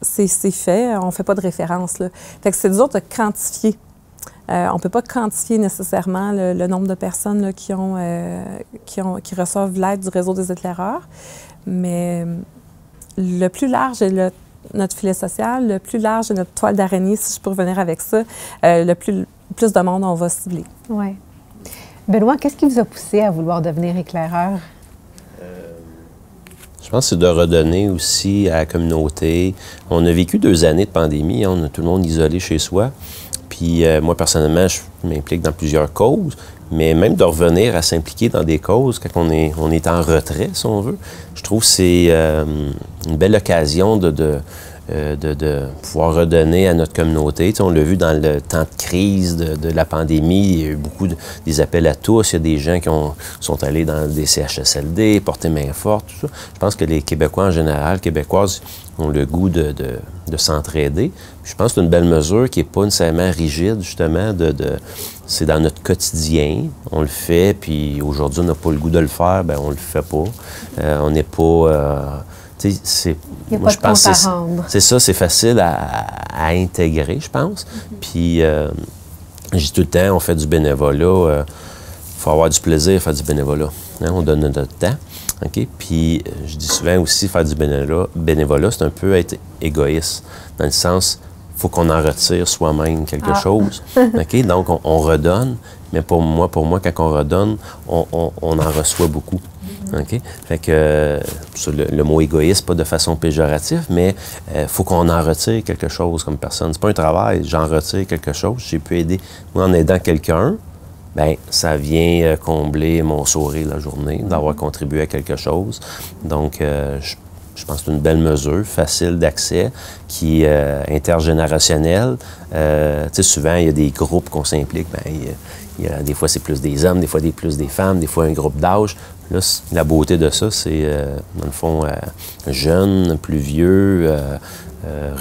c'est fait, on ne fait pas de référence, là. Fait que c'est dur de quantifier. On ne peut pas quantifier nécessairement le nombre de personnes là, qui reçoivent l'aide du réseau des éclaireurs, mais le plus large est notre filet social, le plus large est notre toile d'araignée, si je peux revenir avec ça, le plus de monde on va cibler. Oui. Benoît, qu'est-ce qui vous a poussé à vouloir devenir éclaireur? Je pense que c'est de redonner aussi à la communauté. On a vécu 2 années de pandémie, on a tout le monde isolé chez soi. Puis moi, personnellement, je m'implique dans plusieurs causes, mais même de revenir à s'impliquer dans des causes quand on est en retrait, si on veut, je trouve que c'est une belle occasion de pouvoir redonner à notre communauté. Tu sais, on l'a vu dans le temps de crise de la pandémie, il y a eu beaucoup des appels à tous. Il y a des gens qui sont allés dans des CHSLD, porter main forte, tout ça. Je pense que les Québécois en général, Québécoises, ont le goût de s'entraider. Je pense que c'est une belle mesure qui n'est pas nécessairement rigide, justement, c'est dans notre quotidien. On le fait, puis aujourd'hui, on n'a pas le goût de le faire, bien, on le fait pas. On n'est pas... tu sais, il n'y a pas de compte à rendre. C'est ça, c'est facile à intégrer, je pense. Puis, je dis tout le temps, on fait du bénévolat. Il faut avoir du plaisir à faire du bénévolat. Hein? On donne notre temps. Okay? Puis, je dis souvent aussi, faire du bénévolat, c'est un peu être égoïste. Dans le sens, il faut qu'on en retire soi-même quelque chose. Okay? Donc, on redonne. Mais pour moi, quand on redonne, on en reçoit beaucoup. Okay? Fait que le mot égoïste, pas de façon péjorative, mais il faut qu'on en retire quelque chose comme personne. C'est pas un travail, j'en retire quelque chose. J'ai pu aider. Moi, en aidant quelqu'un, bien, ça vient combler mon sourire la journée, d'avoir contribué à quelque chose. Donc, je pense que c'est une belle mesure, facile d'accès, qui est intergénérationnelle. Tu sais, souvent, il y a des groupes qu'on s'implique. Bien, des fois, c'est plus des hommes, des fois, plus des femmes, des fois, un groupe d'âge. Là, la beauté de ça, c'est, dans le fond, jeunes, plus vieux,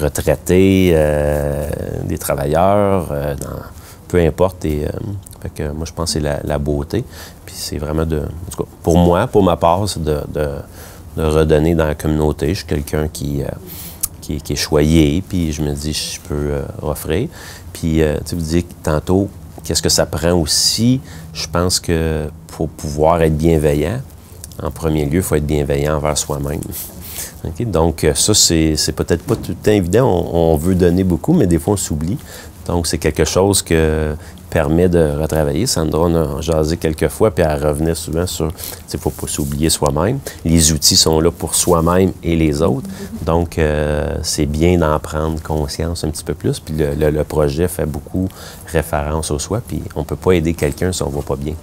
retraités, des travailleurs, peu importe. Fait que moi, je pense que c'est la beauté. Puis c'est vraiment en tout cas, pour moi, pour ma part, c'est de redonner dans la communauté. Je suis quelqu'un qui est choyé, puis je me dis, je peux offrir. Puis, tu vous dis tantôt, qu'est-ce que ça prend aussi? Je pense que pour pouvoir être bienveillant, en premier lieu, il faut être bienveillant envers soi-même. Okay? Donc, ça, c'est peut-être pas tout le temps évident. On veut donner beaucoup, mais des fois, on s'oublie. Donc, c'est quelque chose qui permet de retravailler. Sandra, on a jasé quelques fois, puis elle revenait souvent sur, il ne faut pas s'oublier soi-même. Les outils sont là pour soi-même et les autres. Donc, c'est bien d'en prendre conscience un petit peu plus. Puis le projet fait beaucoup référence au soi, puis on ne peut pas aider quelqu'un si on ne va pas bien.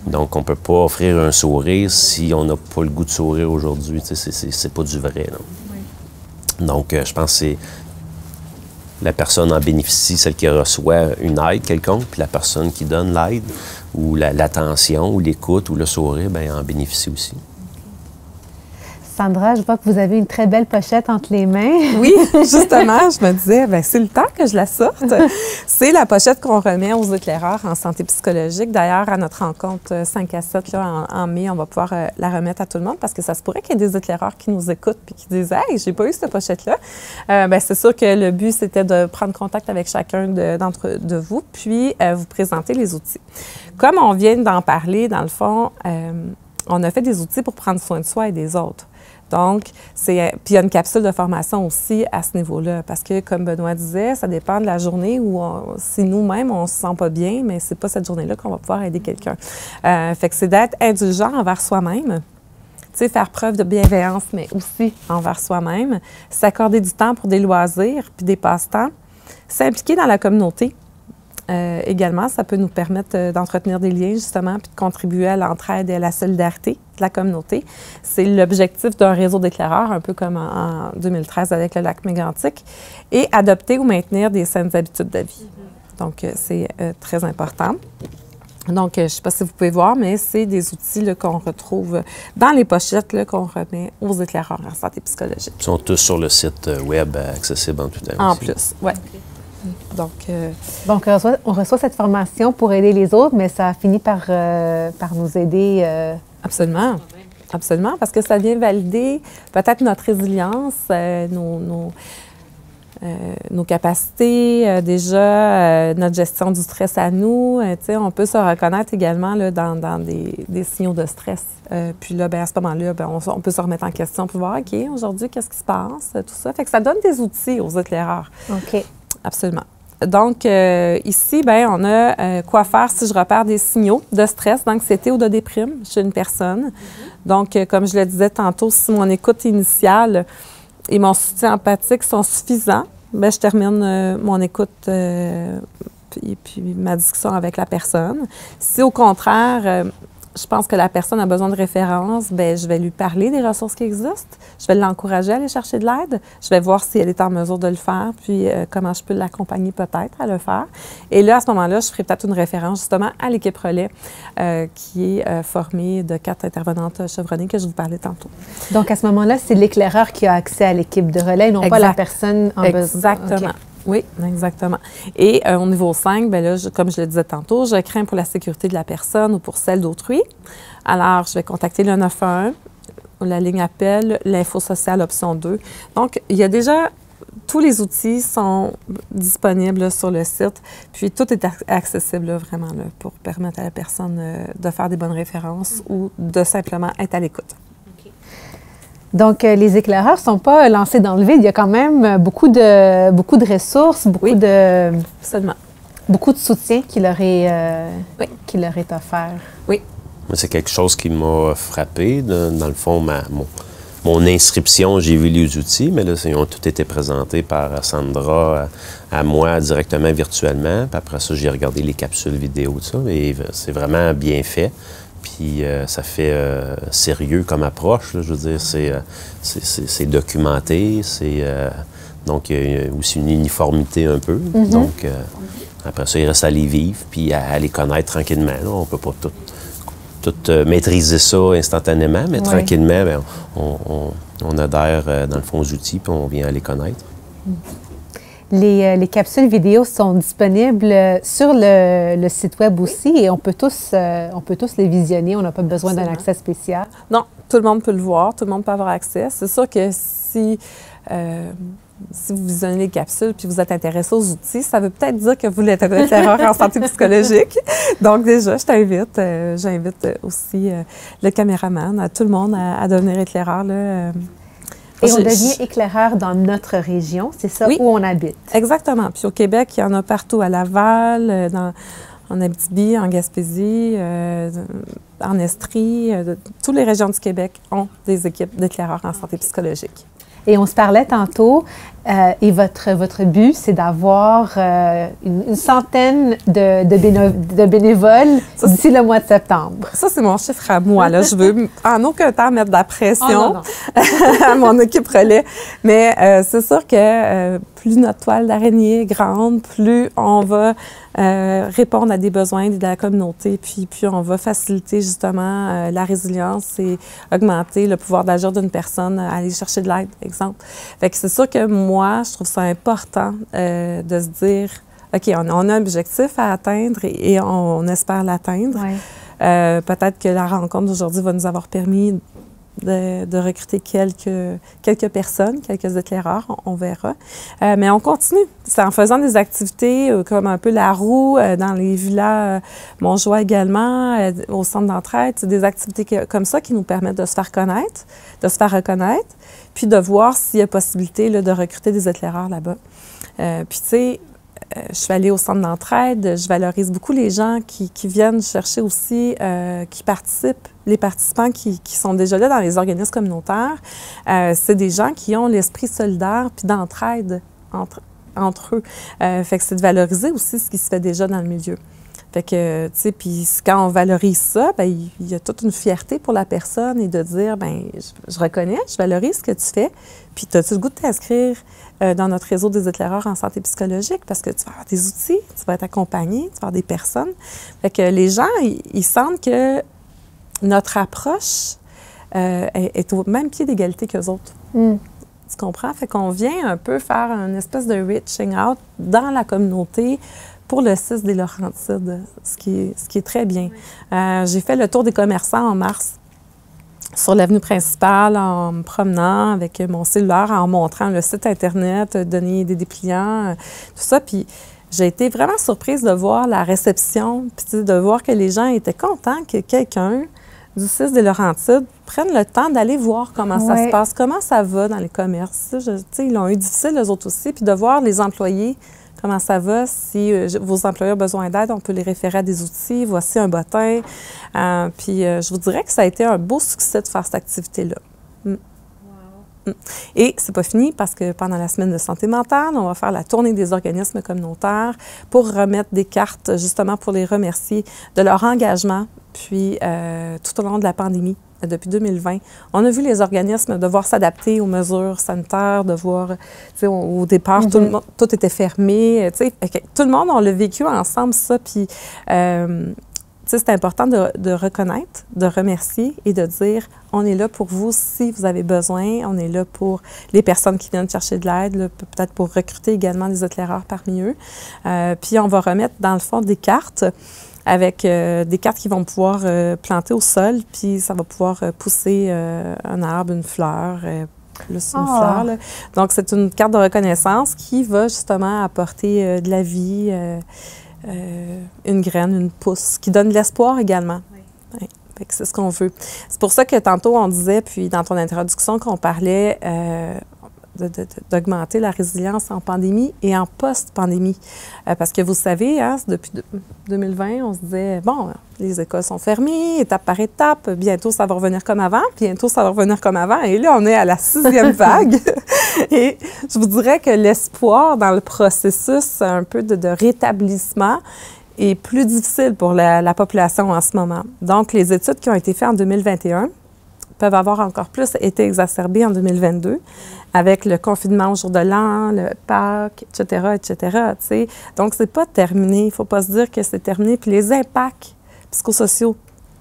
Donc, on ne peut pas offrir un sourire si on n'a pas le goût de sourire aujourd'hui. C'est pas du vrai. Là. Oui. Donc, je pense que c'est la personne en bénéficie, celle qui reçoit une aide quelconque, puis la personne qui donne l'aide, ou l'attention, ou l'écoute, ou le sourire, bien, en bénéficie aussi. Sandra, je vois que vous avez une très belle pochette entre les mains. Oui, justement, je me disais, bien, c'est le temps que je la sorte. C'est la pochette qu'on remet aux éclaireurs en santé psychologique. D'ailleurs, à notre rencontre 5 à 7 là, en mai, on va pouvoir la remettre à tout le monde parce que ça se pourrait qu'il y ait des éclaireurs qui nous écoutent puis qui disent « Hey, j'ai pas eu cette pochette-là. » Bien, c'est sûr que le but, c'était de prendre contact avec chacun d'entre vous puis vous présenter les outils. Comme on vient d'en parler, dans le fond, on a fait des outils pour prendre soin de soi et des autres. Donc, puis il y a une capsule de formation aussi à ce niveau-là, parce que, comme Benoît disait, ça dépend de la journée où si nous-mêmes, on ne se sent pas bien, mais c'est pas cette journée-là qu'on va pouvoir aider quelqu'un. Fait que c'est d'être indulgent envers soi-même, tu sais, faire preuve de bienveillance, mais aussi envers soi-même, s'accorder du temps pour des loisirs puis des passe-temps, s'impliquer dans la communauté. Également, ça peut nous permettre d'entretenir des liens, justement, puis de contribuer à l'entraide et à la solidarité de la communauté. C'est l'objectif d'un réseau d'éclaireurs, un peu comme en 2013 avec le lac Mégantic, et adopter ou maintenir des saines habitudes de vie. Donc, c'est très important. Donc, je ne sais pas si vous pouvez voir, mais c'est des outils qu'on retrouve dans les pochettes qu'on remet aux éclaireurs en santé psychologique. Ils sont tous sur le site web accessible en tout temps. En aussi. plus, oui. Donc, on reçoit cette formation pour aider les autres, mais ça finit par nous aider. Absolument. Absolument, parce que ça vient valider peut-être notre résilience, nos capacités, notre gestion du stress à nous. On peut se reconnaître également là, dans des signaux de stress. Puis là, bien, à ce moment-là, bien, on peut se remettre en question pour voir, OK, aujourd'hui, qu'est-ce qui se passe, tout ça. Fait que ça donne des outils aux éclaireurs. OK. Absolument. Donc, ici, bien, on a quoi faire si je repère des signaux de stress, d'anxiété ou de déprime chez une personne. Donc, comme je le disais tantôt, si mon écoute initiale et mon soutien empathique sont suffisants, bien, je termine mon écoute et puis ma discussion avec la personne. Si, au contraire, je pense que la personne a besoin de références, bien, je vais lui parler des ressources qui existent. Je vais l'encourager à aller chercher de l'aide. Je vais voir si elle est en mesure de le faire, puis comment je peux l'accompagner peut-être à le faire. Et là, à ce moment-là, je ferai peut-être une référence justement à l'équipe relais qui est formée de 4 intervenantes chevronnées que je vous parlais tantôt. Donc, à ce moment-là, c'est l'éclaireur qui a accès à l'équipe de relais, non pas la personne en besoin. Exactement. Okay. Oui, exactement. Et au niveau 5, bien là, comme je le disais tantôt, je crains pour la sécurité de la personne ou pour celle d'autrui. Alors, je vais contacter le 911, la ligne appel, l'info sociale option 2. Donc, il y a déjà, tous les outils sont disponibles là, sur le site, puis tout est accessible là, vraiment là, pour permettre à la personne de faire des bonnes références ou de simplement être à l'écoute. Donc, les éclaireurs ne sont pas lancés dans le vide. Il y a quand même beaucoup de ressources, beaucoup de soutien qui leur est offert. Oui. C'est quelque chose qui m'a frappé. Dans le fond, mon inscription, j'ai vu les outils, mais là, ils ont tous été présentés par Sandra à moi directement virtuellement. Puis après ça, j'ai regardé les capsules vidéo de ça et c'est vraiment bien fait. Puis ça fait sérieux comme approche, là, je veux dire, c'est documenté, donc il y a aussi une uniformité un peu. Mm-hmm. Donc après ça, il reste à les vivre, puis à les connaître tranquillement. Là. On ne peut pas tout maîtriser ça instantanément, mais tranquillement, bien, on adhère dans le fond aux outils, puis on vient à les connaître. Mm. Les capsules vidéo sont disponibles sur le site web aussi et on peut tous les visionner. On n'a pas besoin d'un accès spécial. Non, tout le monde peut le voir, tout le monde peut avoir accès. C'est sûr que si vous visionnez les capsules puis vous êtes intéressé aux outils, ça veut peut-être dire que vous êtes un éclaireur en santé psychologique. Donc déjà, j'invite aussi le caméraman, tout le monde à devenir éclaireur là. Et on devient éclaireur dans notre région, c'est ça, où on habite. Exactement. Puis au Québec, il y en a partout, à Laval, en Abitibi, en Gaspésie, en Estrie. Toutes les régions du Québec ont des équipes d'éclaireurs en santé psychologique. Et on se parlait tantôt, et votre but, c'est d'avoir une centaine de bénévoles d'ici le mois de septembre. Ça, c'est mon chiffre à moi. Là. Je veux en aucun temps mettre de la pression à mon équipe relais. Mais c'est sûr que plus notre toile d'araignée est grande, plus on va répondre à des besoins de la communauté, puis on va faciliter justement la résilience et augmenter le pouvoir d'agir d'une personne à aller chercher de l'aide, exemple. Fait que c'est sûr que moi, je trouve ça important de se dire, OK, on a un objectif à atteindre et on espère l'atteindre. Ouais. Peut-être que la rencontre d'aujourd'hui va nous avoir permis de recruter quelques personnes, quelques éclaireurs, on verra. Mais on continue. C'est en faisant des activités comme un peu la roue dans les villas Montjoie également, au centre d'entraide. C'est des activités comme ça qui nous permettent de se faire connaître, de se faire reconnaître, puis de voir s'il y a possibilité là, de recruter des éclaireurs là-bas. Puis tu sais, je suis allée au centre d'entraide, je valorise beaucoup les gens qui viennent chercher aussi, qui participent, les participants qui sont déjà là dans les organismes communautaires. C'est des gens qui ont l'esprit solidaire puis d'entraide entre eux. Fait que c'est de valoriser aussi ce qui se fait déjà dans le milieu. Fait que, tu sais, puis quand on valorise ça, bien, il y a toute une fierté pour la personne et de dire, bien, je reconnais, je valorise ce que tu fais, puis as-tu le goût de t'inscrire dans notre réseau des éclaireurs en santé psychologique parce que tu vas avoir des outils, tu vas être accompagné, tu vas avoir des personnes. Fait que les gens, ils sentent que notre approche est au même pied d'égalité qu'eux autres. Mm. Tu comprends? Fait qu'on vient un peu faire une espèce de reaching out dans la communauté pour le 6 des Laurentides, ce qui est très bien. J'ai fait le tour des commerçants en mars sur l'avenue principale en me promenant avec mon cellulaire, en montrant le site Internet, donner des dépliants, tout ça. Puis j'ai été vraiment surprise de voir la réception, puis de voir que les gens étaient contents que quelqu'un du 6 des Laurentides prenne le temps d'aller voir comment ça se passe, comment ça va dans les commerces. Ils l'ont eu difficile, eux autres aussi, puis de voir les employés comment ça va. Si vos employeurs ont besoin d'aide, on peut les référer à des outils. Voici un bottin. Puis je vous dirais que ça a été un beau succès de faire cette activité-là. Mm. Wow. Et c'est pas fini parce que pendant la semaine de santé mentale, on va faire la tournée des organismes communautaires pour remettre des cartes, justement pour les remercier de leur engagement Puis, tout au long de la pandémie, depuis 2020, on a vu les organismes devoir s'adapter aux mesures sanitaires, de voir, tu sais, au départ, tout était fermé, tu sais, tout le monde, on l'a vécu ensemble, ça, puis, tu sais, c'est important de reconnaître, de remercier et de dire, on est là pour vous si vous avez besoin, on est là pour les personnes qui viennent chercher de l'aide, peut-être pour recruter également des éclaireurs parmi eux. Puis, on va remettre, dans le fond, des cartes, avec des cartes qui vont pouvoir planter au sol, puis ça va pouvoir pousser un arbre, une fleur, plus une fleur. Là. Donc, c'est une carte de reconnaissance qui va justement apporter de la vie, une graine, une pousse, qui donne de l'espoir également. Oui. Ouais. Fait que c'est ce qu'on veut. C'est pour ça que tantôt, on disait, puis dans ton introduction, qu'on parlait d'augmenter la résilience en pandémie et en post-pandémie. Parce que vous savez, hein, depuis 2020, on se disait, bon, les écoles sont fermées, étape par étape, bientôt ça va revenir comme avant, bientôt ça va revenir comme avant. Et là, on est à la 6e vague. Et je vous dirais que l'espoir dans le processus un peu de rétablissement est plus difficile pour la population en ce moment. Donc, les études qui ont été faites en 2021 peuvent avoir encore plus été exacerbées en 2022 avec le confinement au jour de l'an, le Pâques, etc., etc. T'sais. Donc, c'est pas terminé. Il ne faut pas se dire que c'est terminé. Puis les impacts psychosociaux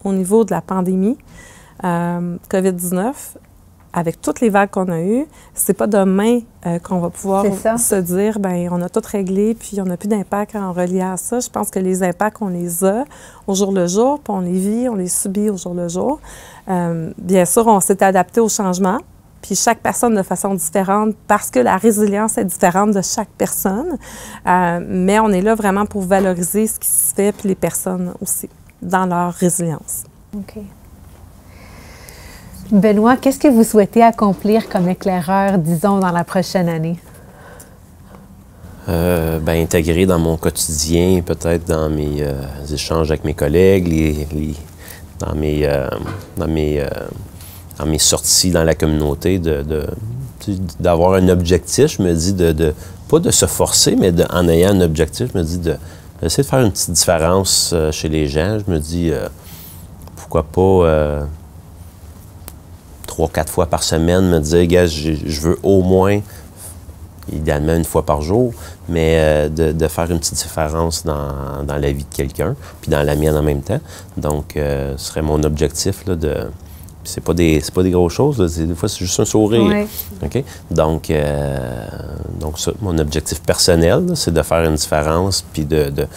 au niveau de la pandémie, COVID-19, avec toutes les vagues qu'on a eues, c'est pas demain qu'on va pouvoir se dire, bien, on a tout réglé, puis on n'a plus d'impact en reliant à ça. Je pense que les impacts, on les a au jour le jour, puis on les vit, on les subit au jour le jour. Bien sûr, on s'est adapté au changement, puis chaque personne de façon différente, parce que la résilience est différente de chaque personne. Mais on est là vraiment pour valoriser ce qui se fait, puis les personnes aussi, dans leur résilience. OK. Benoît, qu'est-ce que vous souhaitez accomplir comme éclaireur, disons, dans la prochaine année? Bien, intégrer dans mon quotidien, peut-être dans mes échanges avec mes collègues, dans mes sorties dans la communauté, d'avoir un objectif. Je me dis pas de se forcer, mais en ayant un objectif, je me dis d'essayer de faire une petite différence chez les gens. Je me dis, pourquoi pas 3-4 fois par semaine, me dire, gars, je veux au moins, idéalement une fois par jour, mais de faire une petite différence dans la vie de quelqu'un, puis dans la mienne en même temps. Donc, ce serait mon objectif, là, c'est pas des grosses choses, là, des fois, c'est juste un sourire. Oui. OK? Donc ça, mon objectif personnel, là, c'est de faire une différence, puis de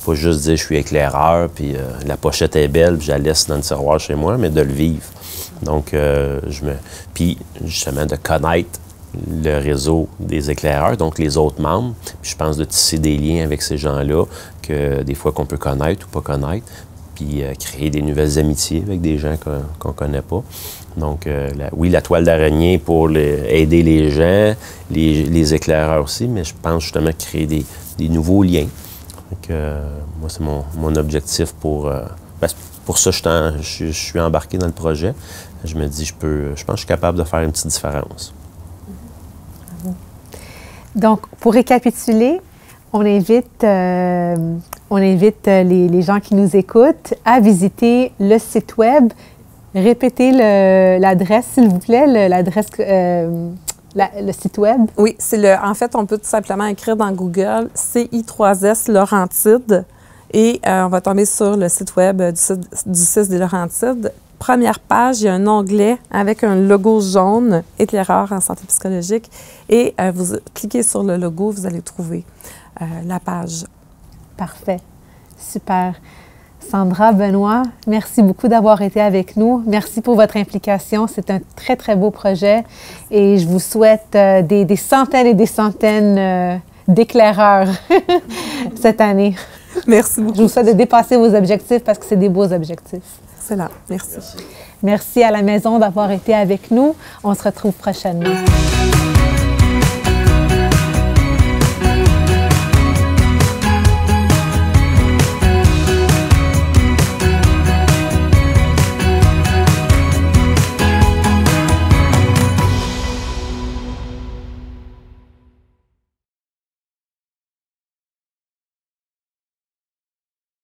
pas juste dire je suis éclaireur, puis la pochette est belle, puis je la laisse dans le tiroir chez moi, mais de le vivre. Donc, puis justement, de connaître le réseau des éclaireurs, donc les autres membres. Puis je pense de tisser des liens avec ces gens-là, que des fois qu'on peut connaître ou pas connaître, puis créer des nouvelles amitiés avec des gens qu'on ne connaît pas. Donc, oui, la toile d'araignée pour aider les gens, les éclaireurs aussi, mais je pense justement créer des nouveaux liens. Donc, moi, c'est mon objectif pour ça, je suis embarqué dans le projet. Je me dis, je pense que je suis capable de faire une petite différence. Donc, pour récapituler, on invite les gens qui nous écoutent à visiter le site Web. Répétez l'adresse, s'il vous plaît, l'adresse, le site Web. Oui, en fait, on peut tout simplement écrire dans Google CI3S Laurentides. Et on va tomber sur le site Web du CIS des Laurentides. Première page, il y a un onglet avec un logo jaune, éclaireur en santé psychologique. Et vous cliquez sur le logo, vous allez trouver la page. Parfait. Super. Sandra, Benoît, merci beaucoup d'avoir été avec nous. Merci pour votre implication. C'est un très, très beau projet. Et je vous souhaite des centaines et des centaines d'éclaireurs cette année. Merci beaucoup. Je vous souhaite de dépasser vos objectifs parce que c'est des beaux objectifs. Excellent. Merci. Merci à la maison d'avoir été avec nous. On se retrouve prochainement.